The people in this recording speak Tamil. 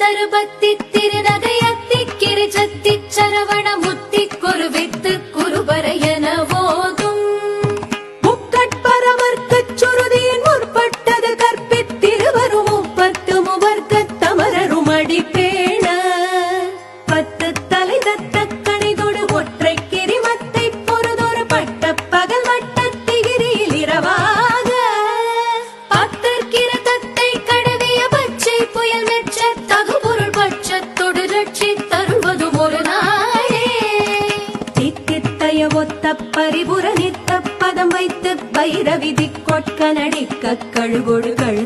தருபத்தி திருநகையத்தி கிரிஜத்தி சரவண முத்தி குருவித்து குருபரையன போதும் முக்கட்பரவர்க்கச் சுருதியின் முற்பட்டது கற்பித்திருவரும் முப்பத்து முவர்க்கத் தமரரும் அடிப்பேண பத்து தலை தத்த கணிதொடு ஒற்றை கிரிமத்தை பொறுதொரு பட்ட பகல் வட்டத்திகிரியில் இரவாக பத்தற்கிற தத்தை கடவிய பச்சை புயல் மெச்ச தகுபொருள் பட்சத்தொடு ரட்சி தருவதும் ஒரு நாளே தித்தித்தைய ஒத்த பரிபுர நித்த பதம் வைத்து வைரவிதி கொட்க நடிக்க கழுகொடுகள்